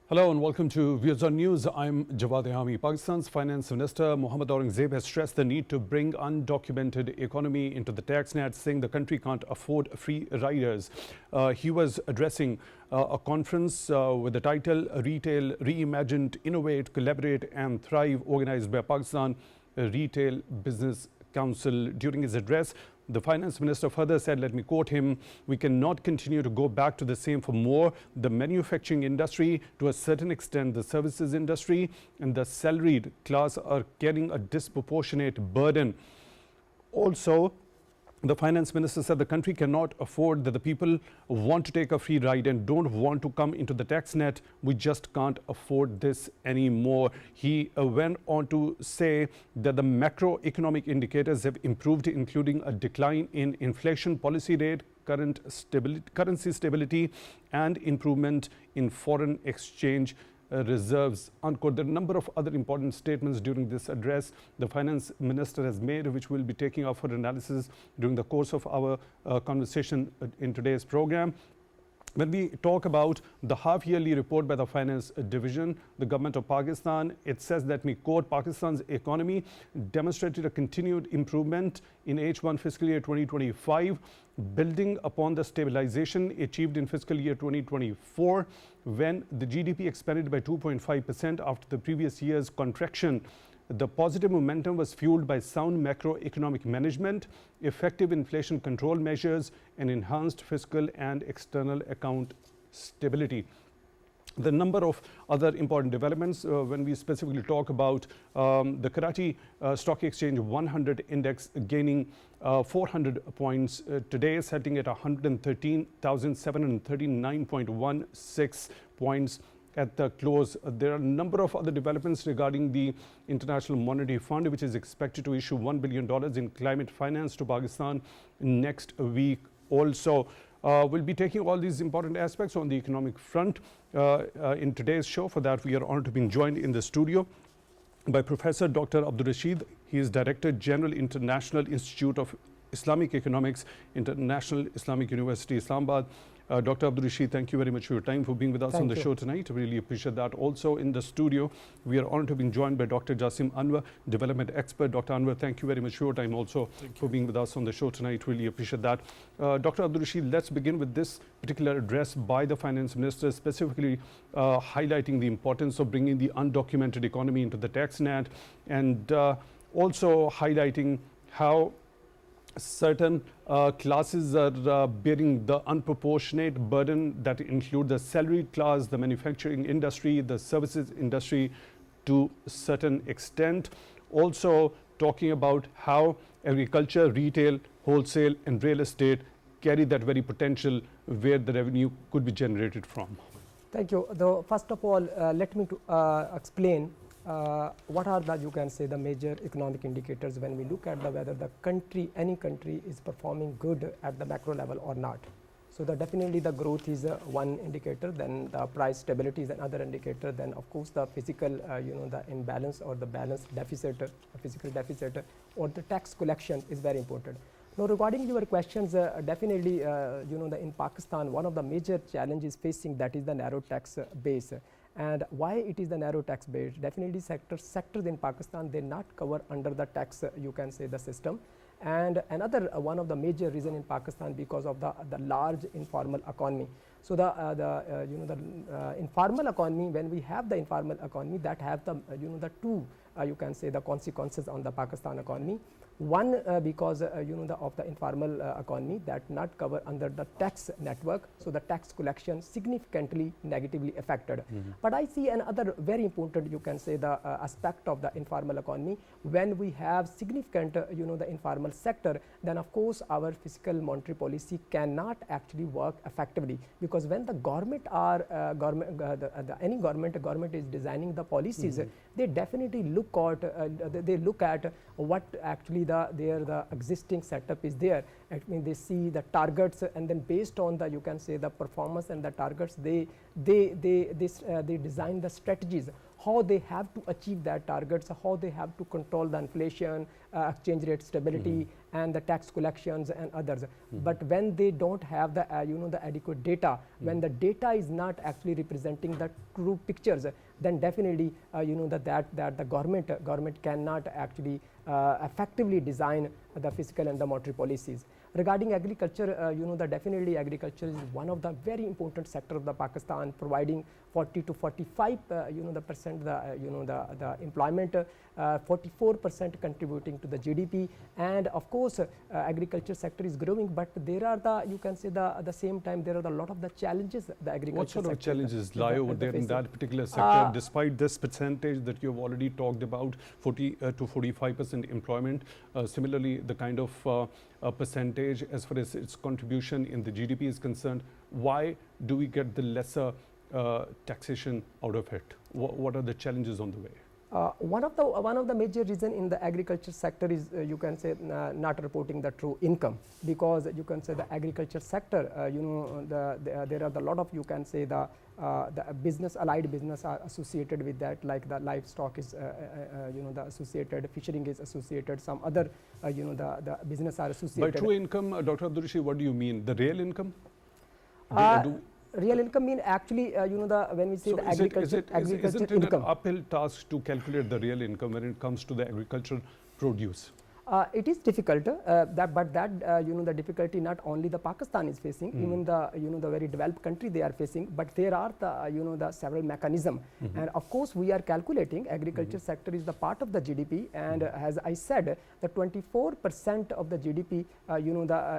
Hello and welcome to Views on News. I'm Jawad. Tehami. Pakistan's Finance Minister Mohammad Aurangzeb has stressed the need to bring undocumented economy into the tax net, saying the country can't afford free riders. He was addressing a conference with the title Retail Reimagined, Innovate, Collaborate and Thrive, organized by Pakistan Retail Business Council. During his address, the finance minister further said, let me quote him, "We cannot continue to go back to the same for more. The manufacturing industry, to a certain extent the services industry and the salaried class are carrying a disproportionate burden." Also, the finance minister said the country cannot afford that the people want to take a free ride and don't want to come into the tax net. We just can't afford this anymore. He went on to say that the macroeconomic indicators have improved, including a decline in inflation policy rate, currency stability and improvement in foreign exchange reserves. Unquote. There are a number of other important statements during this address the finance minister has made, which we'll be taking up for analysis during the course of our conversation in today's program. When we talk about the half-yearly report by the Finance Division, the government of Pakistan, it says that, me quote, Pakistan's economy demonstrated a continued improvement in H1 fiscal year 2025, building upon the stabilization achieved in fiscal year 2024, when the GDP expanded by 2.5% after the previous year's contraction. The positive momentum was fueled by sound macroeconomic management, effective inflation control measures, and enhanced fiscal and external account stability. The number of other important developments when we specifically talk about the Karachi Stock Exchange 100 index gaining 400 points today, setting at 113,739.16 points at the close. There are a number of other developments regarding the International Monetary Fund, which is expected to issue $1 billion in climate finance to Pakistan next week. Also, we'll be taking all these important aspects on the economic front in today's show. For that, we are honored to be joined in the studio by Professor Dr. Abdul Rashid. He is Director General, International Institute of Islamic Economics, International Islamic University, Islamabad. Dr. Abdul Rashid, thank you very much for your time, for being with us on the show tonight. Really appreciate that. Also in the studio, we are honored to be joined by Dr. Jasim Anwar, development expert. Dr. Anwar, thank you very much for your time also for being with us on the show tonight. Really appreciate that. Dr. Abdul Rashid, let's begin with this particular address by the finance minister, specifically highlighting the importance of bringing the undocumented economy into the tax net, and also highlighting how certain classes are bearing the unproportionate burden that include the salaried class, the manufacturing industry, the services industry to a certain extent. Also talking about how agriculture, retail, wholesale and real estate carry that very potential where the revenue could be generated from. Thank you. First of all, let me explain what are the, you can say, the major economic indicators when we look at whether the country, any country is performing good at the macro level or not. So definitely the growth is one indicator, then the price stability is another indicator, then of course the physical, the imbalance or the balance deficit, physical deficit, or the tax collection is very important. Now regarding your questions, definitely in Pakistan one of the major challenges facing, that is the narrow tax base. And why it is the narrow tax base? Definitely sectors in Pakistan, they not cover under the tax, you can say, the system. And another one of the major reason in Pakistan, because of the large informal economy. So the informal economy, when we have the informal economy, that have the the two you can say the consequences on the Pakistan economy. One, because of the informal economy that not cover under the tax network, so the tax collection significantly negatively affected. But I see another very important, you can say, the aspect of the informal economy. When we have significant the informal sector, then of course our fiscal monetary policy cannot actually work effectively, because when the government are any government is designing the policies, they definitely look at what actually the existing setup is there. I mean, they see the targets, and then based on the, you can say, the performance and the targets, they design the strategies. how they have to achieve that targets, how they have to control the inflation, exchange rate stability, and the tax collections and others. But when they don't have the the adequate data, when the data is not actually representing the true pictures, then definitely that the government cannot actually effectively design the fiscal and the monetary policies. Regarding agriculture, definitely agriculture is one of the very important sector of the Pakistan, providing 40 to 45 the percent the employment, 44% contributing to the GDP, and of course agriculture sector is growing, but there are the same time there are a lot of the challenges the agriculture What sort of sector challenges lie over there in that particular sector, despite this percentage that you've already talked about, 40 to 45% employment? Similarly, the kind of percentage as far as its contribution in the GDP is concerned, why do we get the lesser taxation out of it? What are the challenges on the way? One of the major reason in the agriculture sector is not reporting the true income, because you can say the agriculture sector there are a lot of the business, allied business are associated with that, like the livestock is the associated, fishing is associated, some other the business are associated. By true income, Dr. Abdul, what do you mean? The real income? Real income mean actually when we say the agriculture isn't it income. an uphill task to calculate the real income when it comes to the agricultural produce? It is difficult, the difficulty not only the Pakistan is facing, even the very developed country they are facing, but there are the several mechanism, and of course we are calculating agriculture sector is the part of the GDP, and as I said, the 24% of the GDP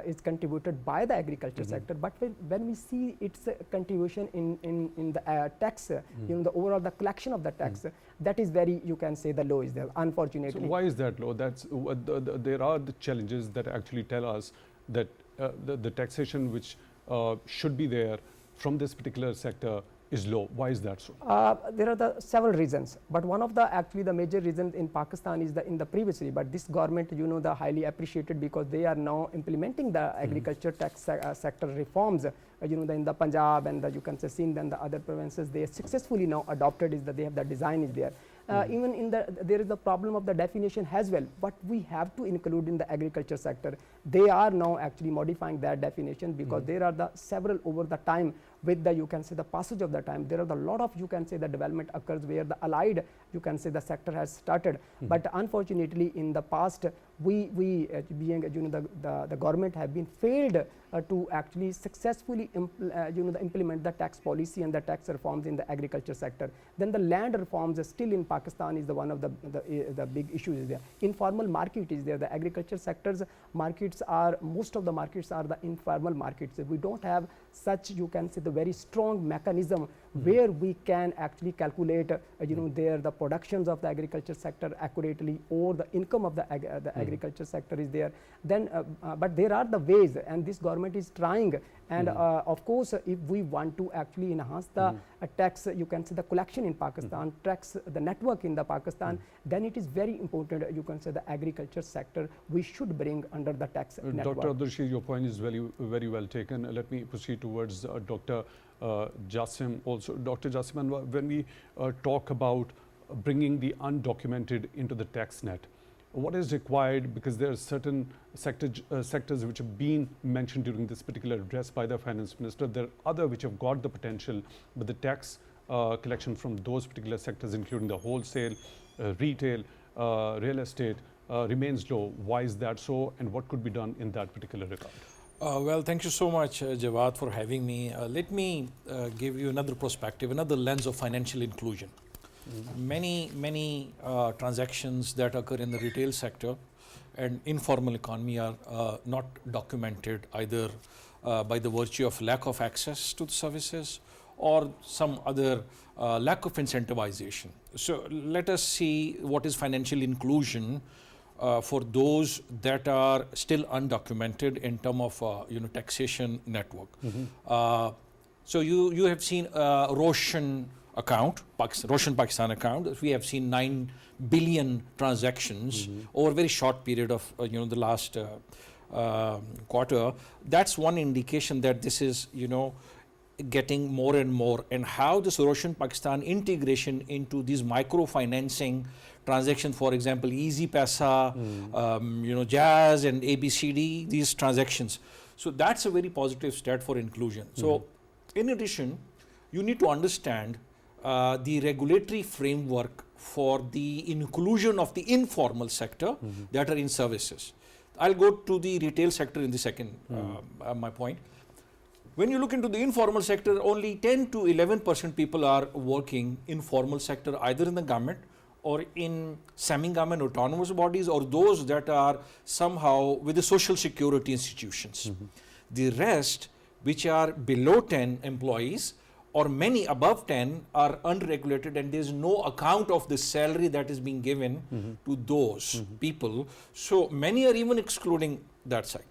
is contributed by the agriculture sector, but when we see its contribution in the tax, the overall the collection of the tax, that is very the low is there, unfortunately. So why is that low? That's there are the challenges that actually tell us that the taxation which should be there from this particular sector is low. Why is that so? There are several reasons, but one of the major reasons in Pakistan is in the previously, but this government the highly appreciated, because they are now implementing the agriculture tax sector reforms. In the Punjab and the Sindh and the other provinces, they successfully now adopted is that they have the design is there. Even in there is the problem of the definition as well, but we have to include in the agriculture sector. They are now actually modifying that definition, because there are the several over the time with the the passage of the time, there are a lot of the development occurs where the allied the sector has started, but unfortunately in the past we being the government have been failed to actually successfully implement the tax policy and the tax reforms in the agriculture sector. Then the land reforms still in Pakistan is the one of the big issues is there. Informal market is there. The agriculture sector's markets are, most of the markets are the informal markets. We don't have such the very strong mechanism where we can actually calculate the productions of the agriculture sector accurately, or the income of the agriculture sector is there. Then but there are the ways, and this government is trying, and of course if we want to actually enhance the tax the collection in Pakistan, tax the network in the Pakistan, then it is very important the agriculture sector we should bring under the tax network. Dr. Abdul, your point is very well taken. Let me proceed towards Dr. Jasim also. Dr. Jasim, when we talk about bringing the undocumented into the tax net, what is required? Because there are certain sectors which have been mentioned during this particular address by the finance minister. There are other which have got the potential, but the tax collection from those particular sectors, including the wholesale, retail, real estate, remains low. Why is that so, and what could be done in that particular regard? Well, thank you so much, Jawad, for having me. Let me give you another perspective, another lens of financial inclusion. Many transactions that occur in the retail sector and informal economy are not documented, either by the virtue of lack of access to the services or some other lack of incentivization. So let us see what is financial inclusion for those that are still undocumented in terms of taxation network. So you have seen Roshan account, Roshan Pakistan account. We have seen 9 billion transactions over a very short period of the last quarter. That's one indication that this is getting more and more, and how this Roshan Pakistan integration into these microfinancing transactions, for example, Easy Pesa, Jazz and ABCD, these transactions. So that's a very positive step for inclusion. So in addition, you need to understand the regulatory framework for the inclusion of the informal sector that are in services. I'll go to the retail sector in the second, my point. When you look into the informal sector, only 10 to 11% people are working in formal sector, either in the government or in semi-government autonomous bodies, or those that are somehow with the social security institutions. The rest, which are below 10 employees, or many above 10, are unregulated, and there is no account of the salary that is being given to those people. So many are even excluding that side.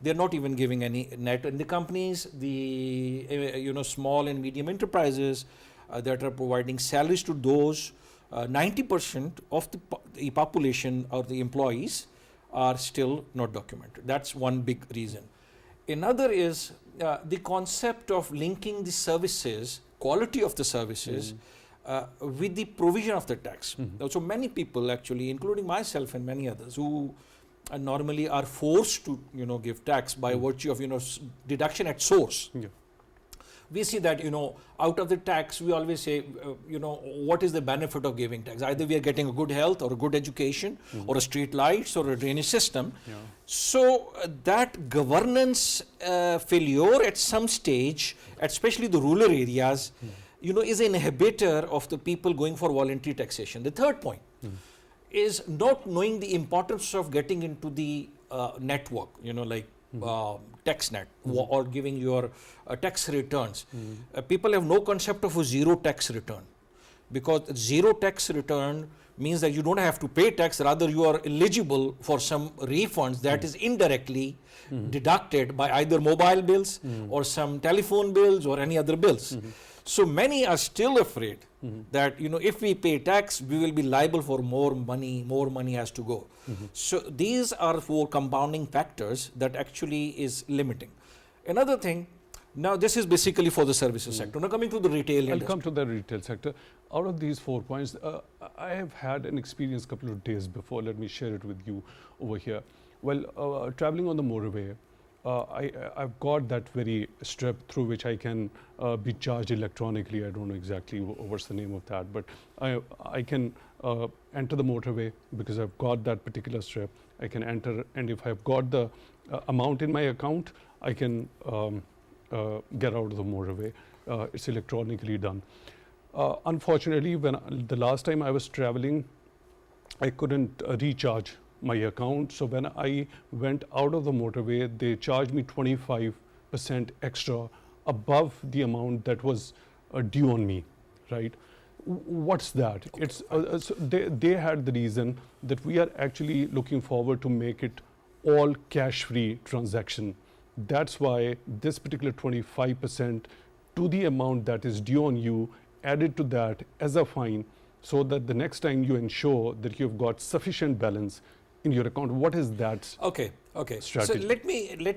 They're not even giving any net. In the companies, the small and medium enterprises that are providing salaries to those, 90% of the population or the employees are still not documented. That's one big reason. Another is the concept of linking the services, quality of the services, with the provision of the tax. So many people actually, including myself and many others, who normally are forced to give tax by virtue of deduction at source. We see that out of the tax we always say what is the benefit of giving tax? Either we are getting a good health or a good education or a street lights or a drainage system. So that governance failure at some stage, especially the rural areas, is an inhibitor of the people going for voluntary taxation. The third point is not knowing the importance of getting into the network, like TaxNet or giving your tax returns. People have no concept of a zero tax return, because zero tax return means that you don't have to pay tax, rather you are eligible for some refunds that is indirectly deducted by either mobile bills or some telephone bills or any other bills. So many are still afraid that if we pay tax, we will be liable for more money has to go. So these are 4 compounding factors that actually is limiting. Another thing, now this is basically for the services sector. Now coming to the retail industry. I'll come to the retail sector. Out of these 4 points, I have had an experience a couple of days before. Let me share it with you over here. Well, traveling on the motorway, I've got that very strip through which I can be charged electronically. I don't know exactly what's the name of that, but I can enter the motorway because I've got that particular strip. I can enter, and if I've got the amount in my account, I can get out of the motorway. It's electronically done. Unfortunately, when the last time I was traveling, I couldn't recharge my account. So when I went out of the motorway, they charged me 25% extra above the amount that was due on me, right? What's that? Okay. It's so they had the reason that we are actually looking forward to make it all cash-free transaction. That's why this particular 25% to the amount that is due on you added to that as a fine, so that the next time you ensure that you've got sufficient balance in your account. What is that? Okay. Strategy? So let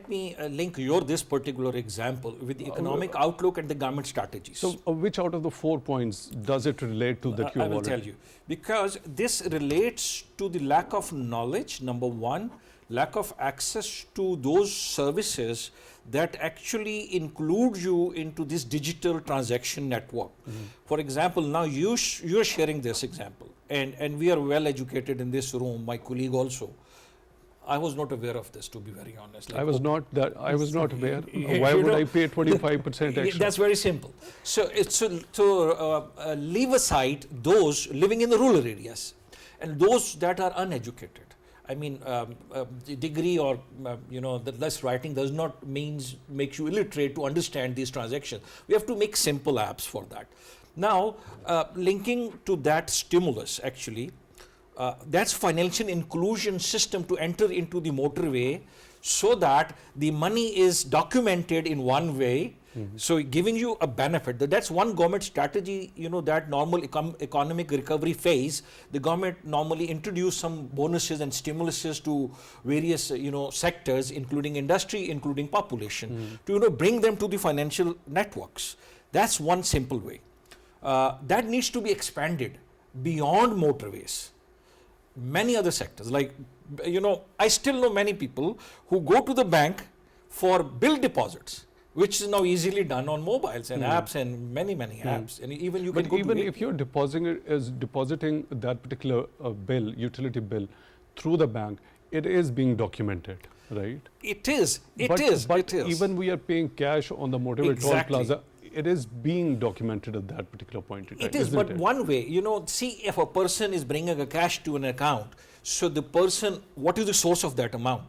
me link this particular example with the economic outlook and the government strategies. So which out of the 4 points does it relate to that you I will tell you, because this relates to the lack of knowledge, number one, lack of access to those services that actually include you into this digital transaction network. For example, now you're sharing this example, and we are well educated in this room, my colleague also. I was not aware of this, to be very honest. Like, I was not aware. Why would I pay 25% extra? That's very simple. So it's to leave aside those living in the rural areas and those that are uneducated. I mean, the degree or the less writing does not makes you illiterate to understand these transactions. We have to make simple apps for that. Now, linking to that stimulus, actually, that's financial inclusion system to enter into the motorway, so that the money is documented in one way, So giving you a benefit, that's one government strategy, that normal economic recovery phase, the government normally introduce some bonuses and stimuluses to various, sectors, including industry, including population, to, bring them to the financial networks. That's one simple way. That needs to be expanded beyond motorways. Many other sectors, like, I still know many people who go to the bank for bill deposits, which is now easily done on mobiles and apps and many apps. And even you can go even to if you're depositing that particular utility bill through the bank, it is being documented, right? It is. But even we are paying cash on the motorway toll plaza, it is being documented at that particular point in time. It is, but one way, see, if a person is bringing a cash to an account, so the person, what is the source of that amount?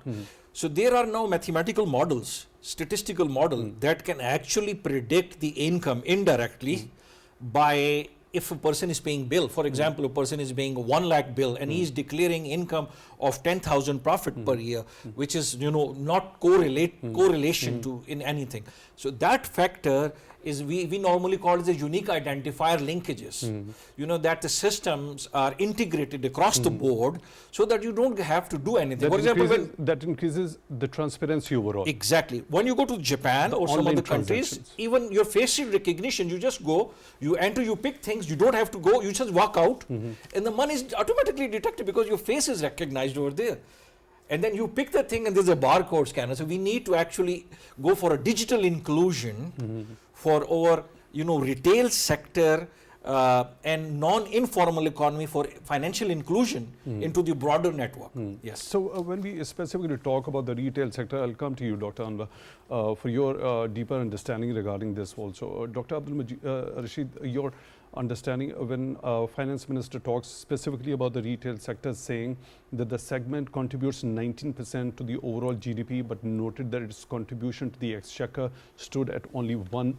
So there are now mathematical models, statistical model that can actually predict the income indirectly by if a person is paying bill. For example, a person is paying 1 lakh bill and he is declaring income of 10,000 profit per year, which is, not correlation to in anything. So that factor is we normally call it the unique identifier linkages. That the systems are integrated across the board so that you don't have to do anything. For example, that increases the transparency overall. Exactly. When you go to Japan or some other countries, even your facial recognition, you just go, you enter, you pick things, you don't have to go, you just walk out, and the money is automatically detected because your face is recognized over there. And then you pick the thing and there's a barcode scanner. So we need to actually go for a digital inclusion for our, retail sector and non-informal economy for financial inclusion into the broader network. Yes. So when we specifically talk about the retail sector, I'll come to you, Dr. Anwar, for your deeper understanding regarding this also. Dr. Abdul Rashid, your understanding when finance minister talks specifically about the retail sector, saying that the segment contributes 19% to the overall GDP, but noted that its contribution to the exchequer stood at only 1%.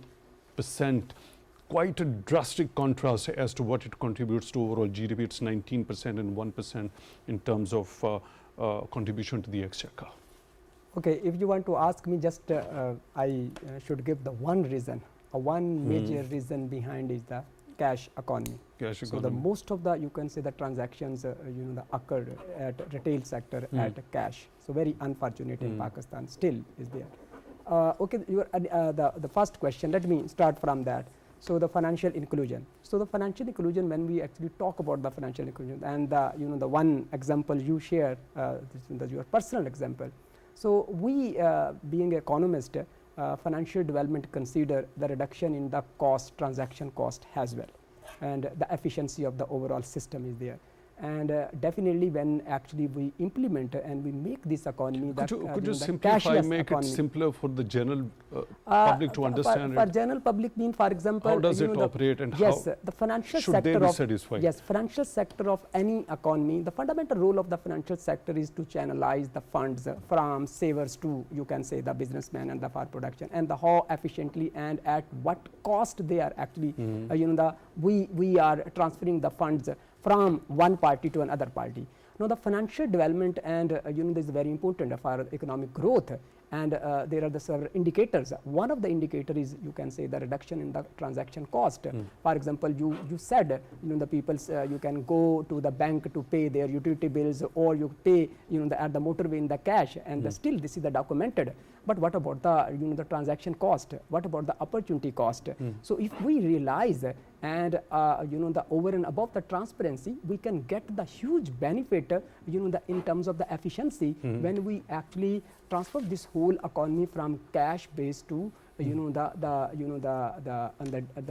Quite a drastic contrast as to what it contributes to overall GDP. It's 19% and 1% in terms of contribution to the exchequer. Okay, if you want to ask me, just I should give the one reason, one major reason behind is the cash economy. So the most of the, you can say, the transactions the occur at retail sector at cash. So very unfortunate in Pakistan still is there. Okay, the first question, let me start from that. So the financial inclusion. So the financial inclusion, when we actually talk about the financial inclusion, and the the one example you share, your personal example. So we, being economist, financial development consider the reduction in the cost, transaction cost as well, and the efficiency of the overall system is there. And definitely when actually we implement and we make this economy, could you simplify, make it simpler for the general public to understand for general public mean, for example, how does it operate and yes, how the financial should sector they be of satisfied? Yes, financial sector of any economy, the fundamental role of the financial sector is to channelize the funds from savers to, you can say, the businessman and the for production, and the how efficiently and at what cost they are actually we are transferring the funds from one party to another party. Now the financial development and this is very important for economic growth, and there are the several indicators. One of the indicator is, you can say, the reduction in the transaction cost. For example, you said the people you can go to the bank to pay their utility bills, or you pay at the motorway in the cash, and still this is the documented. But what about the the transaction cost? What about the opportunity cost? So if we realize and the over and above the transparency, we can get the huge benefit in terms of the efficiency when we actually transfer this whole economy from cash based to the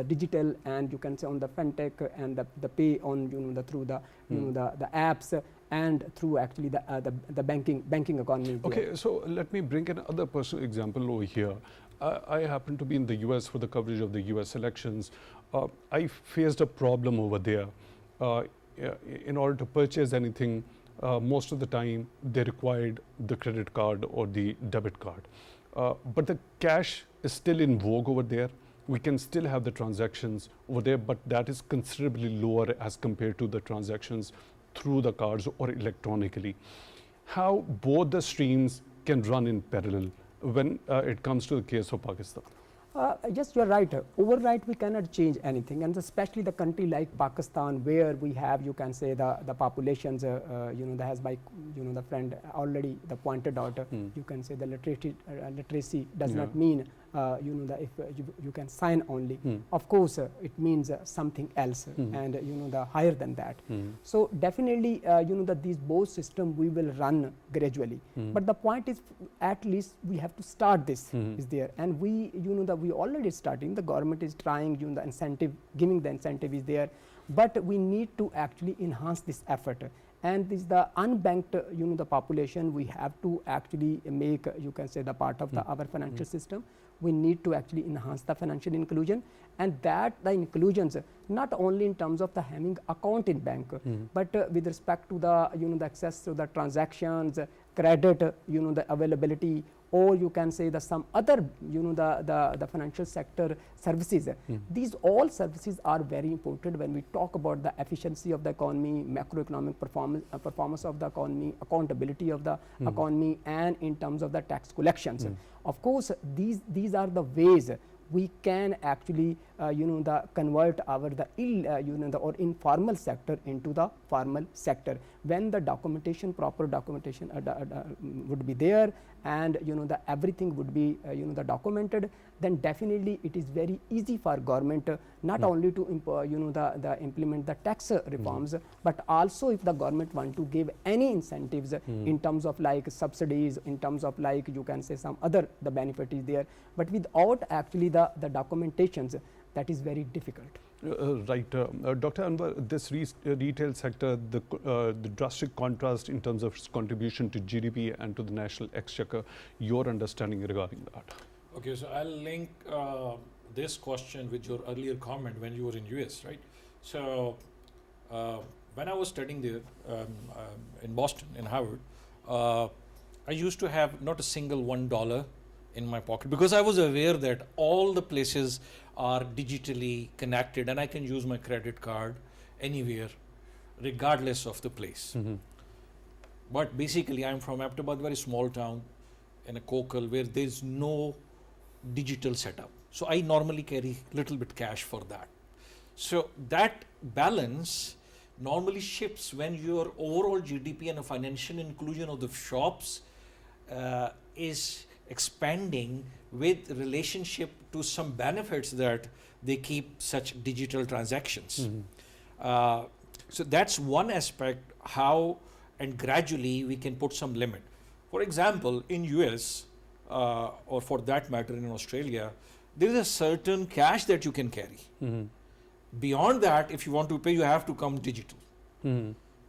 digital, and you can say on the fintech and the pay on through the the apps and through actually the banking economy. Okay, so let me bring another personal example over here. I happen to be in the US for the coverage of the US elections. I faced a problem over there. In order to purchase anything, most of the time they required the credit card or the debit card. But the cash is still in vogue over there. We can still have the transactions over there, but that is considerably lower as compared to the transactions through the cards or electronically. How both the streams can run in parallel when it comes to the case of Pakistan? Yes, you're right. Overnight, we cannot change anything, and especially the country like Pakistan, where we have, you can say, the populations, that has by, the friend already pointed out. You can say the literacy does not mean, that if you can sign only. Of course, it means something else, and the higher than that. So definitely, that these both systems we will run gradually. But the point is, at least we have to start this is there, and we, we already starting. The government is trying, the incentive, giving the incentive is there, but we need to actually enhance this effort. And this the unbanked, the population, we have to actually make, you can say, the part of our financial system. We need to actually enhance the financial inclusion, and that the inclusions not only in terms of the having account in bank, but with respect to the, the access to the transactions, credit, the availability, or you can say the some other, the financial sector services. These all services are very important when we talk about the efficiency of the economy, macroeconomic performance of the economy, accountability of the economy, and in terms of the tax collections. Of course, these are the ways we can actually, convert our or informal sector into the formal sector. When the documentation, proper documentation would be there, and the everything would be the documented, then definitely it is very easy for government not only to implement the tax reforms, but also if the government want to give any incentives in terms of like subsidies, in terms of like, you can say, some other the benefit is there, but without actually the documentations, that is very difficult. Right. Dr. Anwar, this retail sector, the drastic contrast in terms of its contribution to GDP and to the national exchequer, your understanding regarding that? Okay, so I'll link this question with your earlier comment when you were in US, right? So when I was studying there in Boston, in Howard, I used to have not a single $1 in my pocket, because I was aware that all the places are digitally connected and I can use my credit card anywhere, regardless of the place. But basically, I'm from Ahmedabad, very small town in a Kokal, where there's no digital setup. So I normally carry little bit cash for that. So that balance normally shifts when your overall GDP and a financial inclusion of the shops is expanding with relationship to some benefits that they keep such digital transactions. So that's one aspect, how and gradually we can put some limit. For example, in US, or for that matter in Australia, there is a certain cash that you can carry. Beyond that, if you want to pay, you have to come digital.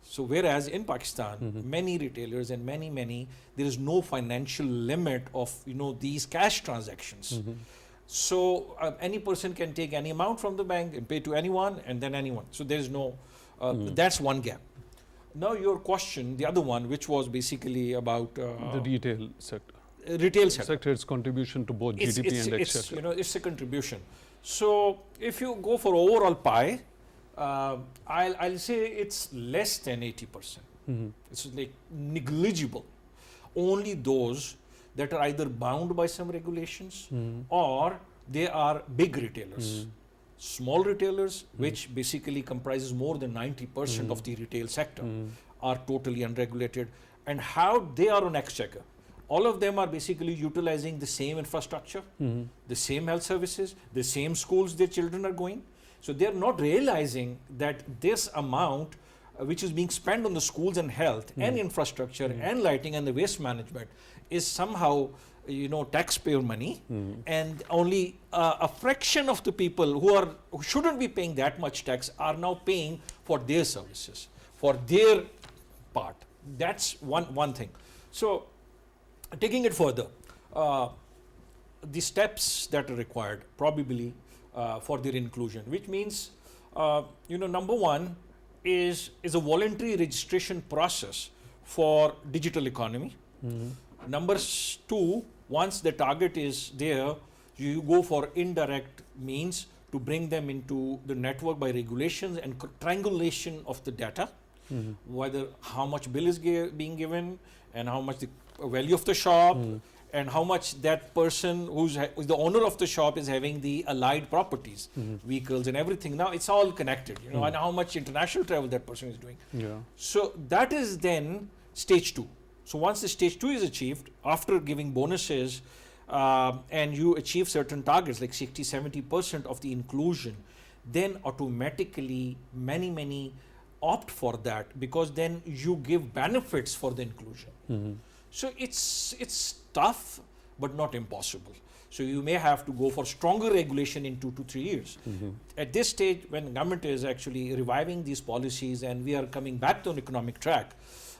So whereas in Pakistan, many retailers and many, there is no financial limit of these cash transactions. So any person can take any amount from the bank and pay to anyone, and then anyone. So there is no, that's one gap. Now your question, the other one, which was basically about the retail sector. Retail sector. Its contribution to both GDP and exchequer. It's a contribution. So if you go for overall pie, I'll say it's less than 80%. It's like negligible. Only those that are either bound by some regulations or they are big retailers. Small retailers, which basically comprises more than 90% of the retail sector, are totally unregulated. And how they are on exchequer? All of them are basically utilizing the same infrastructure, the same health services, the same schools their children are going. So they are not realizing that this amount which is being spent on the schools and health and infrastructure and lighting and the waste management is somehow taxpayer money, and only a fraction of the people who shouldn't be paying that much tax are now paying for their services, for their part. That's one thing. So taking it further, the steps that are required probably for their inclusion, which means number one is a voluntary registration process for digital economy. Number two, once the target is there, you go for indirect means to bring them into the network by regulations and triangulation of the data, whether how much bill is being given and how much the value of the shop and how much that person who's the owner of the shop is having the allied properties, vehicles and everything. Now it's all connected, you know, and how much international travel that person is doing. Yeah. So that is then stage 2. So once the stage 2 is achieved, after giving bonuses, and you achieve certain targets like 60-70% of the inclusion, then automatically many opt for that, because then you give benefits for the inclusion. So it's tough but not impossible. So you may have to go for stronger regulation in 2 to 3 years. At this stage, when government is actually reviving these policies and we are coming back to an economic track,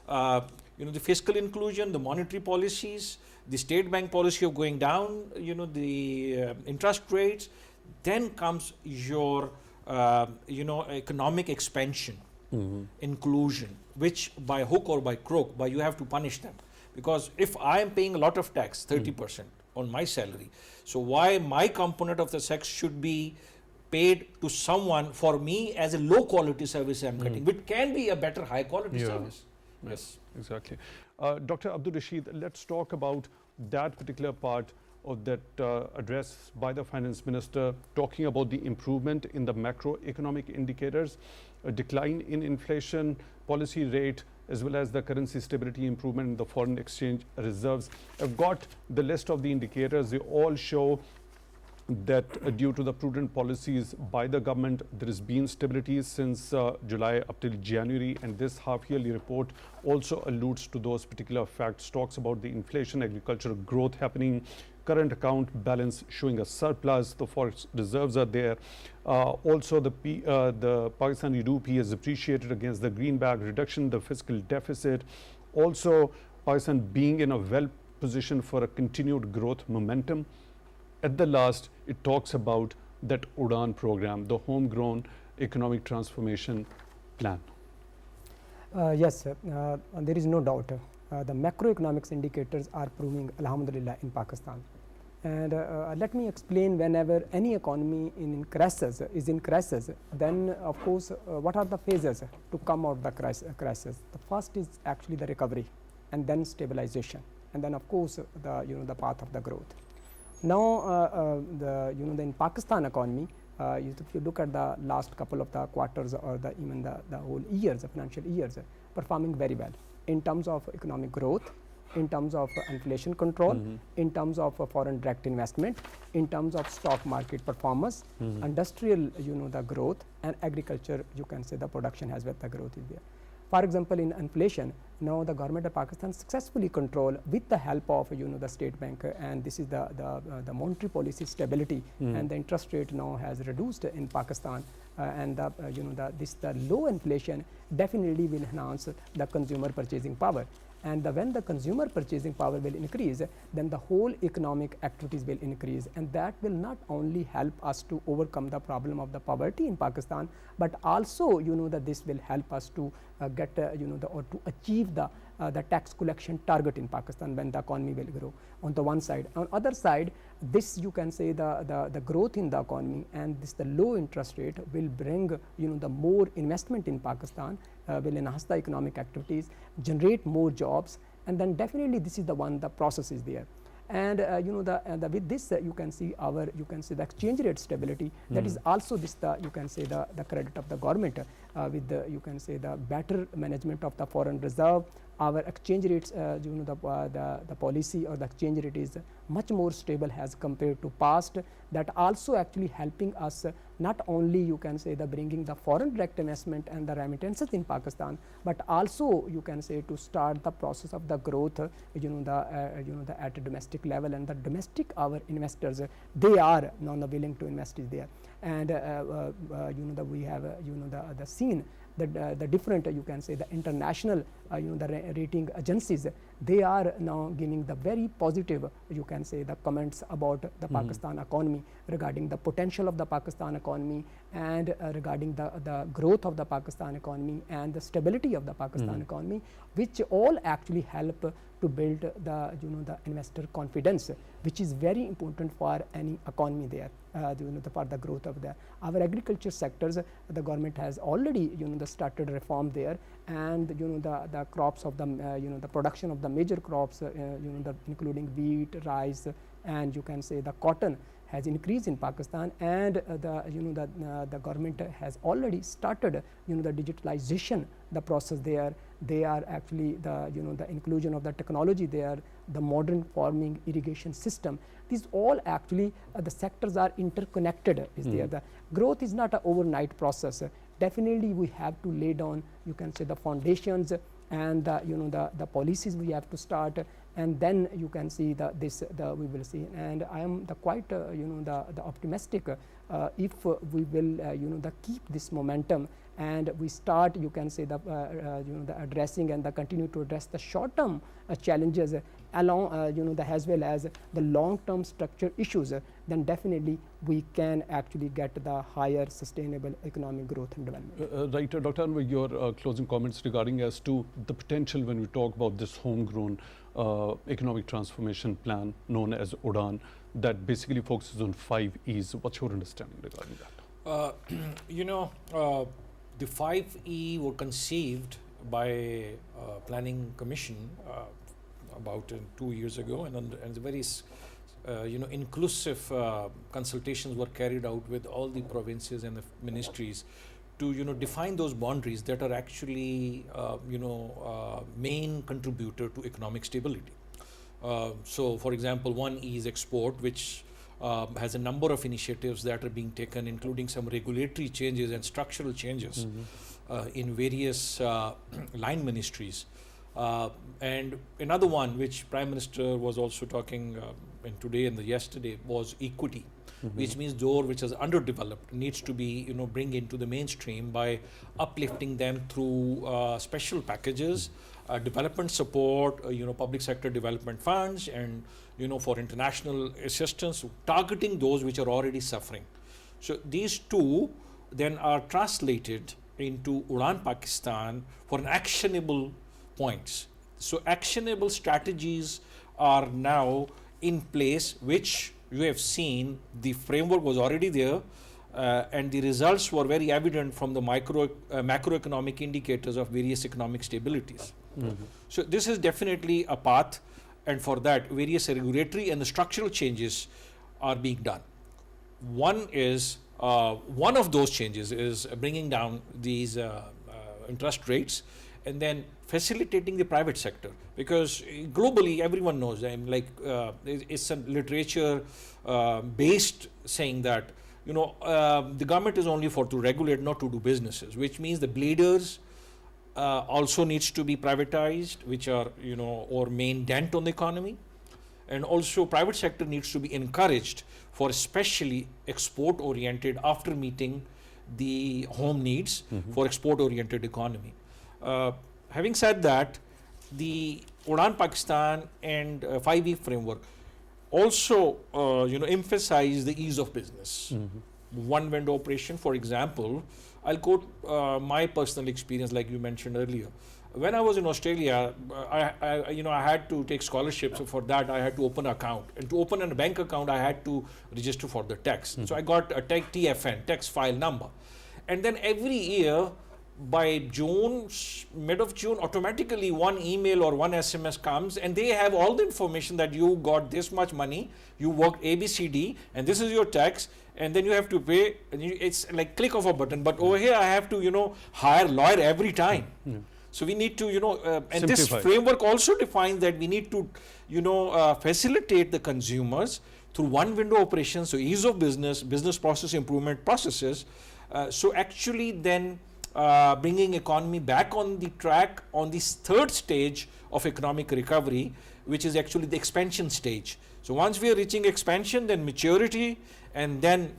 you know, the fiscal inclusion, the monetary policies, the state bank policy of going down, you know, the interest rates, then comes your you know, economic expansion, inclusion, which by hook or by crook, but you have to punish them. Because if I am paying a lot of tax, 30% on my salary, so why my component of the tax should be paid to someone for me as a low quality service I'm getting, which can be a better high quality service. Yes, exactly. Dr. Abdul Rashid, let's talk about that particular part of that address by the finance minister, talking about the improvement in the macroeconomic indicators, a decline in inflation, policy rate, as well as the currency stability improvement in the foreign exchange reserves. I've got the list of the indicators. They all show that due to the prudent policies by the government, there has been stability since July up till January, and this half-yearly report also alludes to those particular facts, talks about the inflation, agricultural growth happening, current account balance showing a surplus, the forex reserves are there. Also, the Pakistani rupee has appreciated against the greenback, reduction in the fiscal deficit. Also, Pakistan being in a well position for a continued growth momentum. At the last, it talks about that UDAN program, the homegrown economic transformation plan. Yes, sir. There is no doubt. The macroeconomics indicators are proving, alhamdulillah, in Pakistan. And let me explain, whenever any economy is in crisis, then of course, what are the phases to come out of the crisis? The first is actually the recovery, and then stabilization, and then of course the path of the growth. Now, in Pakistan economy, if you look at the last couple of the quarters or even the whole years, the financial years, performing very well in terms of economic growth, in terms of inflation control, in terms of foreign direct investment, in terms of stock market performance, industrial, the growth, and agriculture, you can say the production as well, the growth is there. For example, in inflation, now the government of Pakistan successfully control with the help of the state bank, and this is the monetary policy stability, and the interest rate now has reduced in Pakistan, and the low inflation definitely will enhance the consumer purchasing power. And when the consumer purchasing power will increase, then the whole economic activities will increase, and that will not only help us to overcome the problem of the poverty in Pakistan, but also that this will help us to get or to achieve the tax collection target in Pakistan when the economy will grow. On the one side, on other side, this you can say the growth in the economy and the low interest rate will bring the more investment in Pakistan, will enhance the economic activities, generate more jobs, and then definitely this is the process is there. And with this you can see the exchange rate stability. That is also you can say the credit of the government with the better management of the foreign reserve. Our exchange rates, the policy or the exchange rate is much more stable as compared to past. That also actually helping us not only the bringing the foreign direct investment and the remittances in Pakistan, but also to start the process of the growth, at a domestic level, and the domestic our investors they are now willing to invest is there, and we have the scene. The different the international the rating agencies, they are now giving the very positive the comments about the Pakistan economy, regarding the potential of the Pakistan economy, and regarding the growth of the Pakistan economy and the stability of the Pakistan economy, which all actually help to build the the investor confidence, which is very important for any economy there. For the growth of our agriculture sectors, the government has already started reform there, and the crops of the the production of the major crops, including wheat, rice, and you can say the cotton has increased in Pakistan, and the government has already started the digitalization the process there. They are actually the the inclusion of the technology there, the modern farming irrigation system. These all actually the sectors are interconnected is there. The growth is not an overnight process. Definitely we have to lay down, you can say, the foundations, and the policies we have to start, and then you can see we will see. And I am quite the optimistic if we will keep this momentum, and we start, you can say, the addressing and the continue to address the short term challenges along as well as the long term structure issues, then definitely we can actually get the higher sustainable economic growth and development. Right, Dr. Anwar, your closing comments regarding as to the potential when we talk about this homegrown economic transformation plan known as UDAN, that basically focuses on 5 E's. What's your understanding regarding that? The 5 E were conceived by Planning Commission about 2 years ago, and the very inclusive consultations were carried out with all the provinces and the ministries to define those boundaries that are actually main contributor to economic stability. So for example, 1 E is export, which has a number of initiatives that are being taken, including some regulatory changes and structural changes in various line ministries. And another one which Prime Minister was also talking today and yesterday was equity, which means those which is underdeveloped needs to be bring into the mainstream by uplifting them through special packages, development support, public sector development funds, and for international assistance, targeting those which are already suffering. So these two then are translated into Udan Pakistan for an actionable points. So actionable strategies are now in place, which you have seen the framework was already there, and the results were very evident from the macroeconomic indicators of various economic stabilities. So this is definitely a path, and for that various regulatory and the structural changes are being done. One of those changes is bringing down these interest rates, and then facilitating the private sector, because globally everyone knows, it's a literature based saying that the government is only to regulate, not to do businesses, which means the bleeders also needs to be privatized, which are or main dent on the economy, and also private sector needs to be encouraged for especially export oriented, after meeting the home needs for export oriented economy. Having said that, the Udan Pakistan and 5E framework also emphasize the ease of business. One window operation, for example, I'll quote my personal experience, like you mentioned earlier. When I was in Australia, I had to take scholarships. So for that, I had to open an account, and to open a bank account, I had to register for the tax. So I got a TFN, tax file number, and then every year, by June, mid of June, automatically one email or one SMS comes, and they have all the information that you got this much money, you worked ABCD, and this is your tax, and then you have to pay. And it's like click of a button. But over here, I have to hire a lawyer every time. So we need to and simplify. This framework also defines that we need to facilitate the consumers through one window operation. So ease of business process improvement processes. So actually then bringing economy back on the track on this third stage of economic recovery, which is actually the expansion stage. So once we are reaching expansion, then maturity, and then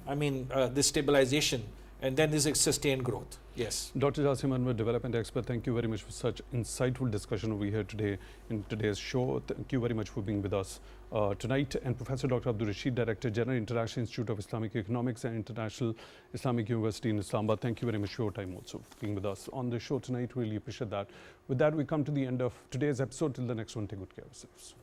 the stabilization and then there's a sustained growth. Yes. Dr. Jasim Anwar, development expert, thank you very much for such insightful discussion over here today in today's show. Thank you very much for being with us tonight. And Professor Dr. Abdul Rashid, Director, General International Institute of Islamic Economics and International Islamic University in Islamabad. Thank you very much for your time also being with us on the show tonight. Really appreciate that. With that, we come to the end of today's episode. Till the next one, take good care of yourselves.